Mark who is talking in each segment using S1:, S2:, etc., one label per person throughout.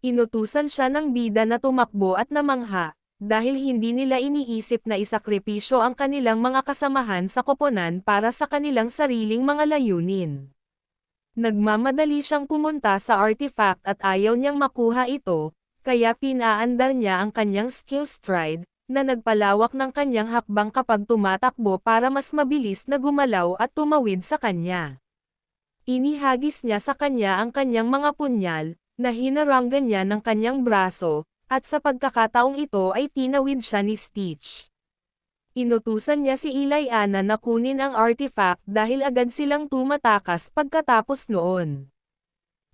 S1: Inutusan siya ng bida na tumakbo at namangha, dahil hindi nila iniisip na isakripisyo ang kanilang mga kasamahan sa koponan para sa kanilang sariling mga layunin. Nagmamadali siyang pumunta sa artifact at ayaw niyang makuha ito, kaya pinaandar niya ang kanyang skill stride, na nagpalawak ng kanyang hakbang kapag tumatakbo para mas mabilis na gumalaw at tumawid sa kanya. Inihagis niya sa kanya ang kanyang mga punyal, na hinaranggan niya ng kanyang braso, at sa pagkakataong ito ay tinawid siya ni Stitch. Inutusan niya si Ilayana na kunin ang artifact dahil agad silang tumatakas pagkatapos noon.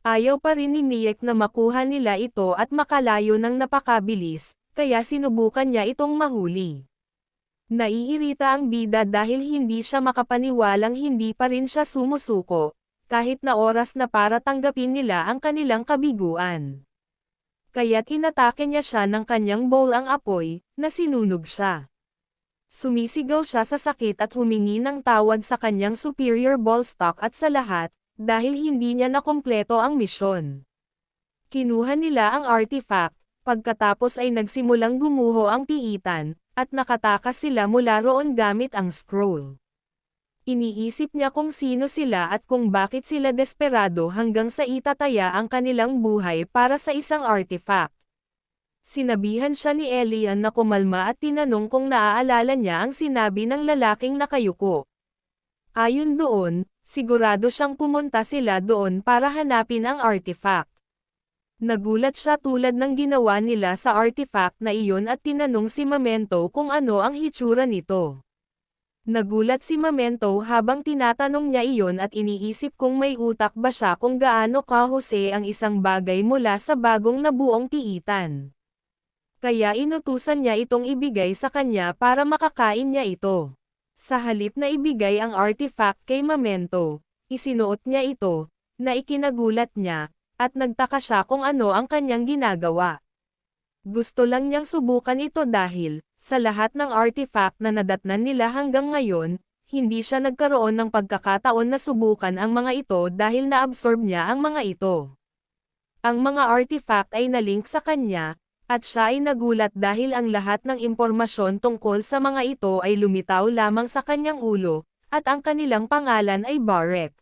S1: Ayaw pa rin ni Miek na makuha nila ito at makalayo ng napakabilis, kaya sinubukan niya itong mahuli. Naiirita ang bida dahil hindi siya makapaniwalang hindi pa rin siya sumusuko, kahit na oras na para tanggapin nila ang kanilang kabiguan. Kaya't inatake niya siya ng kanyang bowl ang apoy, na sinunog siya. Sumisigaw siya sa sakit at humingi ng tawad sa kanyang superior ballstock at sa lahat, dahil hindi niya nakumpleto ang misyon. Kinuha nila ang artifact, pagkatapos ay nagsimulang gumuho ang piitan, at nakatakas sila mula roon gamit ang scroll. Iniisip niya kung sino sila at kung bakit sila desperado hanggang sa itataya ang kanilang buhay para sa isang artifact. Sinabihan siya ni Elian na kumalma at tinanong kung naaalala niya ang sinabi ng lalaking nakayuko. Ayon doon, sigurado siyang pumunta sila doon para hanapin ang artifact. Nagulat siya tulad ng ginawa nila sa artifact na iyon at tinanong si Memento kung ano ang hitsura nito. Nagulat si Memento habang tinatanong niya iyon at iniisip kung may utak ba siya kung gaano kahusay ang isang bagay mula sa bagong nabuong piitan. Kaya inutusan niya itong ibigay sa kanya para makakain niya ito. Sa halip na ibigay ang artifact kay Memento, isinuot niya ito, na ikinagulat niya, at nagtaka siya kung ano ang kanyang ginagawa. Gusto lang niyang subukan ito dahil, sa lahat ng artifact na nadatnan nila hanggang ngayon, hindi siya nagkaroon ng pagkakataon na subukan ang mga ito dahil na-absorb niya ang mga ito. Ang mga artifact ay nalink sa kanya, at siya ay nagulat dahil ang lahat ng impormasyon tungkol sa mga ito ay lumitaw lamang sa kanyang ulo, at ang kanilang pangalan ay Barek.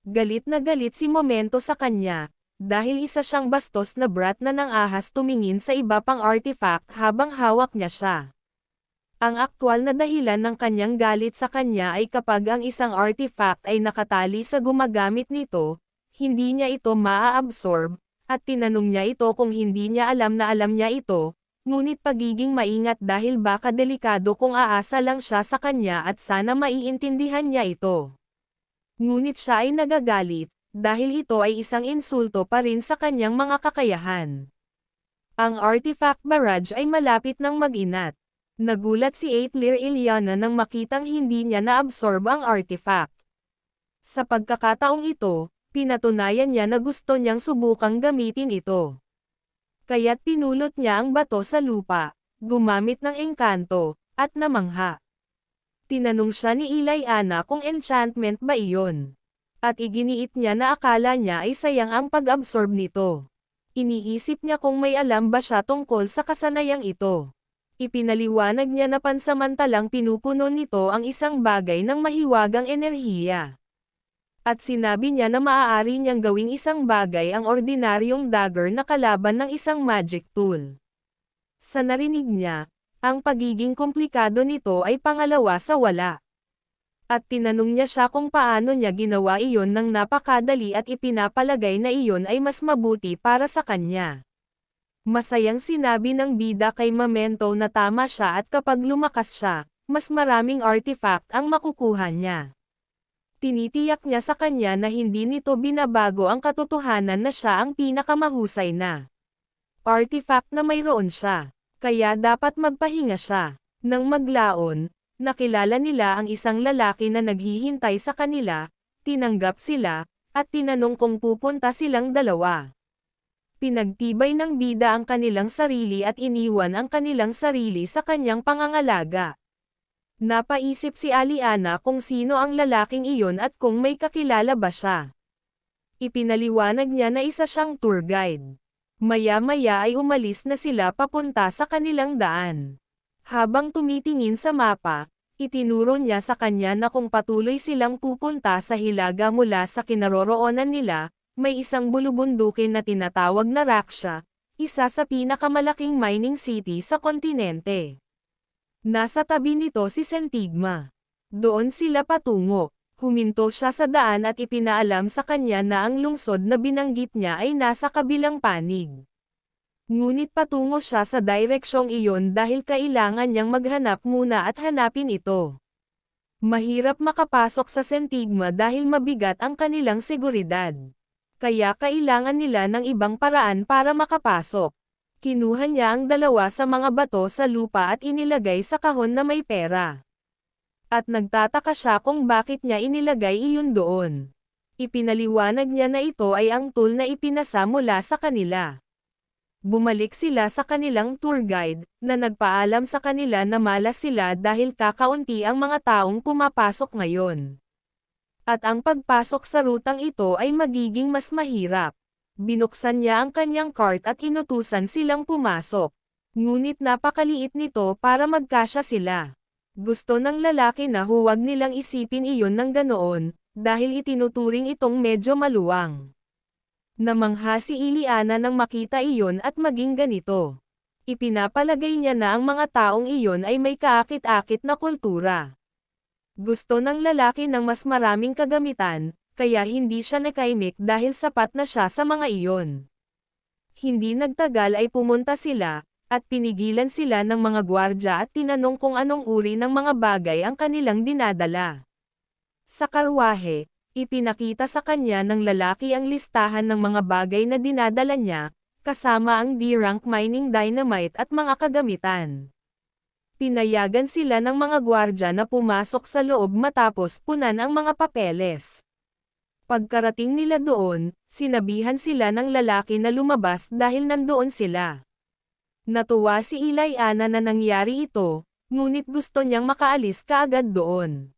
S1: Galit na galit si Memento sa kanya, dahil isa siyang bastos na brat na nang ahas tumingin sa iba pang artifact habang hawak niya siya. Ang aktwal na dahilan ng kanyang galit sa kanya ay kapag ang isang artifact ay nakatali sa gumagamit nito, hindi niya ito maa-absorb, at tinanong niya ito kung hindi niya alam na alam niya ito, ngunit pagiging maingat dahil baka delikado kung aasa lang siya sa kanya at sana maiintindihan niya ito. Ngunit siya ay nagagalit, dahil ito ay isang insulto pa rin sa kanyang mga kakayahan. Ang artifact barrage ay malapit ng mag-inat. Nagulat si Aetlir Ilyana nang makitang hindi niya na-absorb ang artifact. Sa pagkakataong ito, pinatunayan niya na gusto niyang subukang gamitin ito. Kaya't pinulot niya ang bato sa lupa, gumamit ng engkanto, at namangha. Tinanong siya ni Ilayana kung enchantment ba iyon. At iginiit niya na akala niya ay sayang ang pag-absorb nito. Iniisip niya kung may alam ba siya tungkol sa kasanayang ito. Ipinaliwanag niya na pansamantalang pinupuno nito ang isang bagay ng mahiwagang enerhiya. At sinabi niya na maaari niyang gawing isang bagay ang ordinaryong dagger na kalaban ng isang magic tool. Sa narinig niya, ang pagiging komplikado nito ay pangalawa sa wala. At tinanong niya siya kung paano niya ginawa iyon ng napakadali at ipinapalagay na iyon ay mas mabuti para sa kanya. Masayang sinabi ng bida kay Memento na tama siya at kapag lumakas siya, mas maraming artifact ang makukuha niya. Tinitiyak niya sa kanya na hindi nito binabago ang katotohanan na siya ang pinakamahusay na artifact na mayroon siya. Kaya dapat magpahinga siya. Nang maglaon, nakilala nila ang isang lalaki na naghihintay sa kanila, tinanggap sila, at tinanong kung pupunta silang dalawa. Pinagtibay ng bida ang kanilang sarili at iniwan ang kanilang sarili sa kanyang pangangalaga. Napaisip si Aliana kung sino ang lalaking iyon at kung may kakilala ba siya. Ipinaliwanag niya na isa siyang tour guide. Maya-maya ay umalis na sila papunta sa kanilang daan. Habang tumitingin sa mapa, itinuro niya sa kanya na kung patuloy silang pupunta sa hilaga mula sa kinaroroonan nila, may isang bulubundukin na tinatawag na Raksha, isa sa pinakamalaking mining city sa kontinente. Nasa tabi nito si Sentigma. Doon sila patungo. Huminto siya sa daan at ipinaalam sa kanya na ang lungsod na binanggit niya ay nasa kabilang panig. Ngunit patungo siya sa direksyong iyon dahil kailangan niyang maghanap muna at hanapin ito. Mahirap makapasok sa Sentigma dahil mabigat ang kanilang seguridad. Kaya kailangan nila ng ibang paraan para makapasok. Kinuha niya ang dalawa sa mga bato sa lupa at inilagay sa kahon na may pera. At nagtataka siya kung bakit niya inilagay iyon doon. Ipinaliwanag niya na ito ay ang tool na ipinasa mula sa kanila. Bumalik sila sa kanilang tour guide, na nagpaalam sa kanila na malas sila dahil kakaunti ang mga taong pumapasok ngayon. At ang pagpasok sa rutang ito ay magiging mas mahirap. Binuksan niya ang kanyang cart at inutusan silang pumasok. Ngunit napakaliit nito para magkasya sila. Gusto ng lalaki na huwag nilang isipin iyon ng ganoon, dahil itinuturing itong medyo maluwang. Namangha si Iliana nang makita iyon at maging ganito. Ipinapalagay niya na ang mga taong iyon ay may kaakit-akit na kultura. Gusto ng lalaki ng mas maraming kagamitan, kaya hindi siya nakaimik dahil sapat na siya sa mga iyon. Hindi nagtagal ay pumunta sila, at pinigilan sila ng mga gwardya at tinanong kung anong uri ng mga bagay ang kanilang dinadala. Sa karwahe, ipinakita sa kanya ng lalaki ang listahan ng mga bagay na dinadala niya, kasama ang D-rank mining dynamite at mga kagamitan. Pinayagan sila ng mga gwardya na pumasok sa loob matapos punan ang mga papeles. Pagkarating nila doon, sinabihan sila ng lalaki na lumabas dahil nandoon sila. Natuwa si Iliana na nangyari ito, ngunit gusto niyang makaalis kaagad doon.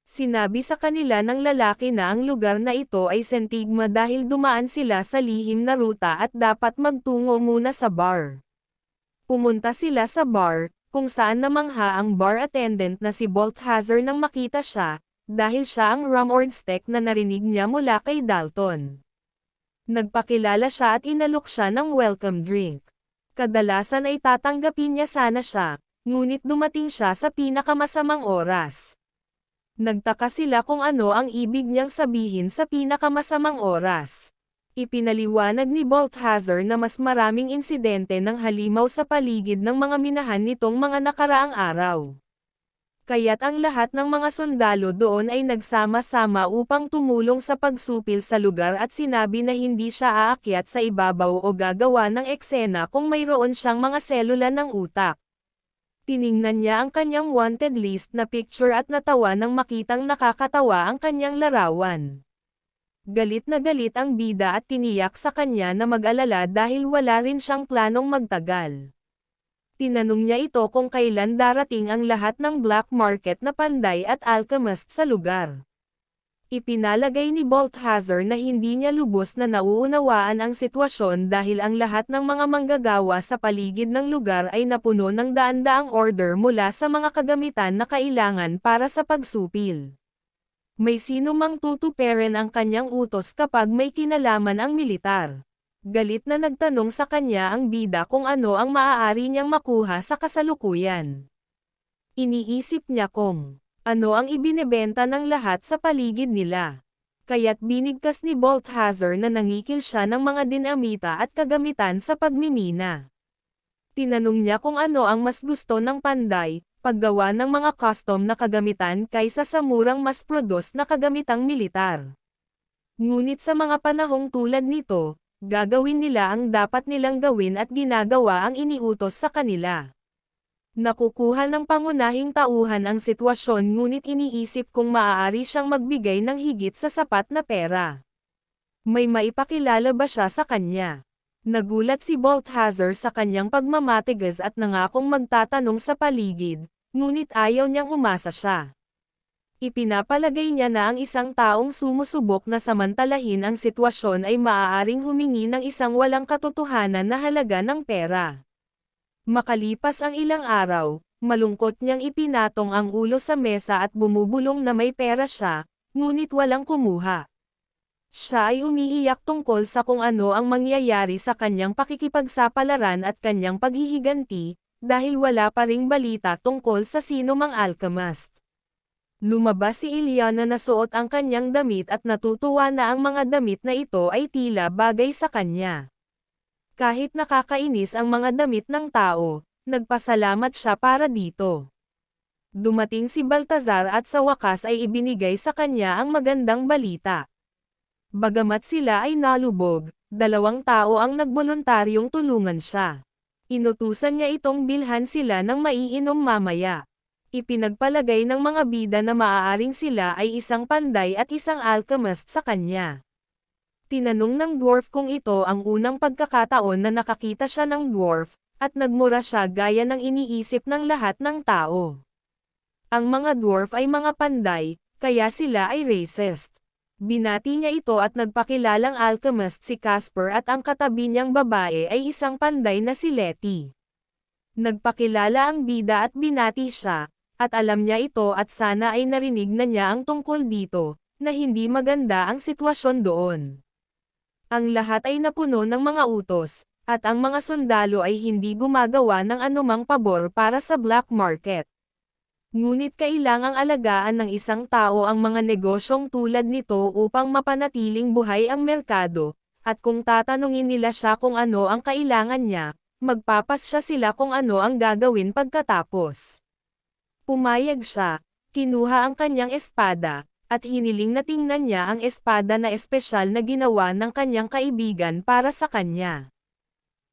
S1: Sinabi sa kanila ng lalaki na ang lugar na ito ay Sentigma dahil dumaan sila sa lihim na ruta at dapat magtungo muna sa bar. Pumunta sila sa bar, kung saan namangha ang bar attendant na si Balthazar nang makita siya, dahil siya ang Rumornsteck na narinig niya mula kay Dalton. Nagpakilala siya at inalok siya ng welcome drink. Kadalasan ay tatanggapin niya sana siya, ngunit dumating siya sa pinakamasamang oras. Nagtaka sila kung ano ang ibig niyang sabihin sa pinakamasamang oras. Ipinaliwanag ni Balthazar na mas maraming insidente ng halimaw sa paligid ng mga minahan nitong mga nakaraang araw. Kaya't ang lahat ng mga sundalo doon ay nagsama-sama upang tumulong sa pagsupil sa lugar at sinabi na hindi siya aakyat sa ibabaw o gagawa ng eksena kung mayroon siyang mga selula ng utak. Tiningnan niya ang kanyang wanted list na picture at natawa nang makitang nakakatawa ang kanyang larawan. Galit na galit ang bida at tiniyak sa kanya na mag-alala dahil wala rin siyang planong magtagal. Tinanong niya ito kung kailan darating ang lahat ng black market na panday at alchemist sa lugar. Ipinalagay ni Balthazar na hindi niya lubos na nauunawaan ang sitwasyon dahil ang lahat ng mga manggagawa sa paligid ng lugar ay napuno ng daan-daang order mula sa mga kagamitan na kailangan para sa pagsupil. May sino mang tutuperin ang kanyang utos kapag may kinalaman ang militar. Galit na nagtanong sa kanya ang bida kung ano ang maaari niyang makuha sa kasalukuyan. Iniisip niya kung ano ang ibinebenta ng lahat sa paligid nila. Kaya't binigkas ni Balthazar na nangikil siya ng mga dinamita at kagamitan sa pagmimina. Tinanong niya kung ano ang mas gusto ng panday, paggawa ng mga custom na kagamitan kaysa sa murang mass-produce na kagamitang militar. Ngunit sa mga panahong tulad nito, gagawin nila ang dapat nilang gawin at ginagawa ang iniutos sa kanila. Nakukuha ng pangunahing tauhan ang sitwasyon ngunit iniisip kung maaari siyang magbigay ng higit sa sapat na pera. May maipakilala ba siya sa kanya? Nagulat si Balthazar sa kanyang pagmamatigas at nangakong magtatanong sa paligid, ngunit ayaw niyang umasa siya. Ipinapalagay niya na ang isang taong sumusubok na samantalahin ang sitwasyon ay maaaring humingi ng isang walang katotohanan na halaga ng pera. Makalipas ang ilang araw, malungkot niyang ipinatong ang ulo sa mesa at bumubulong na may pera siya, ngunit walang kumuha. Siya ay umiiyak tungkol sa kung ano ang mangyayari sa kanyang pakikipagsapalaran at kanyang paghihiganti, dahil wala pa ring balita tungkol sa sino mang alchemist. Lumabas si Ilyana na suot ang kanyang damit at natutuwa na ang mga damit na ito ay tila bagay sa kanya. Kahit nakakainis ang mga damit ng tao, nagpasalamat siya para dito. Dumating si Baltazar at sa wakas ay ibinigay sa kanya ang magandang balita. Bagamat sila ay nalubog, 2 tao ang nagboluntaryong tulungan siya. Inutusan niya itong bilhan sila ng maiinom mamaya. Ipinagpalagay ng mga bida na maaaring sila ay isang panday at isang alchemist sa kanya. Tinanong ng dwarf kung ito ang unang pagkakataon na nakakita siya ng dwarf, at nagmura siya gaya ng iniisip ng lahat ng tao. Ang mga dwarf ay mga panday, kaya sila ay racist. Binati niya ito at nagpakilalang alchemist si Casper at ang katabi niyang babae ay isang panday na si Letty. Nagpakilala ang bida at binati siya, at alam niya ito at sana ay narinig na niya ang tungkol dito, na hindi maganda ang sitwasyon doon. Ang lahat ay napuno ng mga utos, at ang mga sundalo ay hindi gumagawa ng anumang pabor para sa black market. Ngunit kailangang alagaan ng isang tao ang mga negosyong tulad nito upang mapanatiling buhay ang merkado, at kung tatanungin nila siya kung ano ang kailangan niya, magpapasya sila kung ano ang gagawin pagkatapos. Pumayag siya, kinuha ang kanyang espada, at hiniling na tingnan niya ang espada na espesyal na ginawa ng kanyang kaibigan para sa kanya.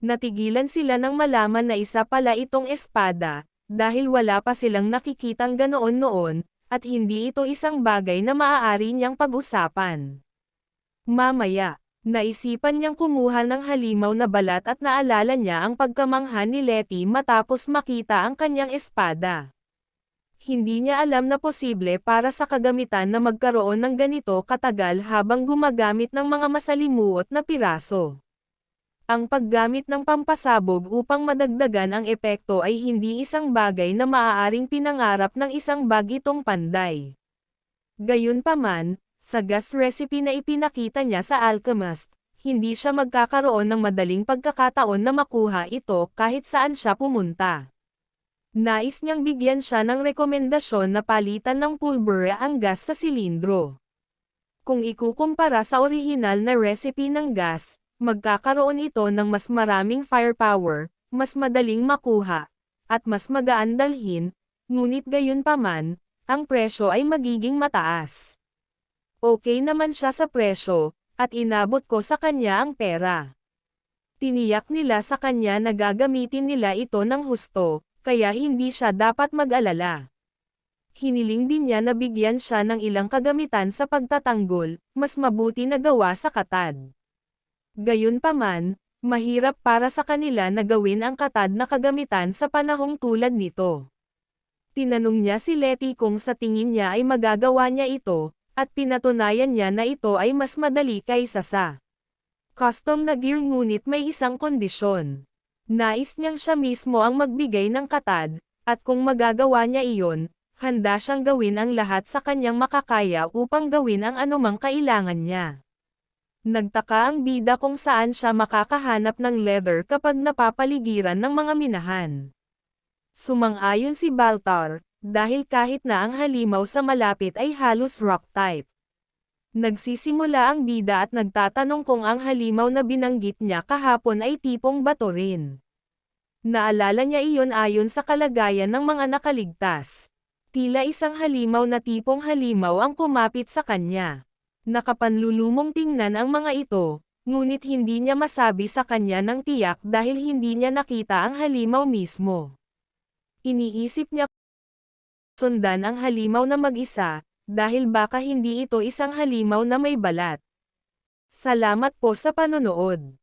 S1: Natigilan sila nang malaman na isa pala itong espada, dahil wala pa silang nakikitang ganoon noon, at hindi ito isang bagay na maaari niyang pag-usapan. Mamaya, naisipan niyang kumuha ng halimaw na balat at naalala niya ang pagkamangha ni Letty matapos makita ang kanyang espada. Hindi niya alam na posible para sa kagamitan na magkaroon ng ganito katagal habang gumagamit ng mga masalimuot na piraso. Ang paggamit ng pampasabog upang madagdagan ang epekto ay hindi isang bagay na maaaring pinangarap ng isang bagitong panday. Gayunpaman, sa gas recipe na ipinakita niya sa alchemist, hindi siya magkakaroon ng madaling pagkakataon na makuha ito kahit saan siya pumunta. Nais niyang bigyan siya ng rekomendasyon na palitan ng pulbura ang gas sa silindro. Kung ikukumpara sa orihinal na recipe ng gas, magkakaroon ito ng mas maraming firepower, mas madaling makuha, at mas magaan dalhin, ngunit gayunpaman, ang presyo ay magiging mataas. Okay naman siya sa presyo, at inabot ko sa kanya ang pera. Tiniyak nila sa kanya na gagamitin nila ito ng husto, kaya hindi siya dapat mag-alala. Hiniling din niya na bigyan siya ng ilang kagamitan sa pagtatanggol, mas mabuti na gawa sa katad. Gayunpaman, mahirap para sa kanila na gawin ang katad na kagamitan sa panahong tulad nito. Tinanong niya si Letty kung sa tingin niya ay magagawa niya ito, at pinatunayan niya na ito ay mas madali kaysa sa custom na gear ngunit may isang kondisyon. Nais niyang siya mismo ang magbigay ng katad, at kung magagawa niya iyon, handa siyang gawin ang lahat sa kanyang makakaya upang gawin ang anumang kailangan niya. Nagtaka ang bida kung saan siya makakahanap ng leather kapag napapaligiran ng mga minahan. Sumang-ayon si Baltar, dahil kahit na ang halimaw sa malapit ay halos rock type. Nagsisimula ang bida at nagtatanong kung ang halimaw na binanggit niya kahapon ay tipong bato rin. Naalala niya iyon ayon sa kalagayan ng mga nakaligtas. Tila isang halimaw na tipong halimaw ang kumapit sa kanya. Nakapanlulumong tingnan ang mga ito, ngunit hindi niya masabi sa kanya ng tiyak dahil hindi niya nakita ang halimaw mismo. Iniisip niya sundan ang halimaw na mag-isa, dahil baka hindi ito isang halimaw na may balat. Salamat po sa panonood.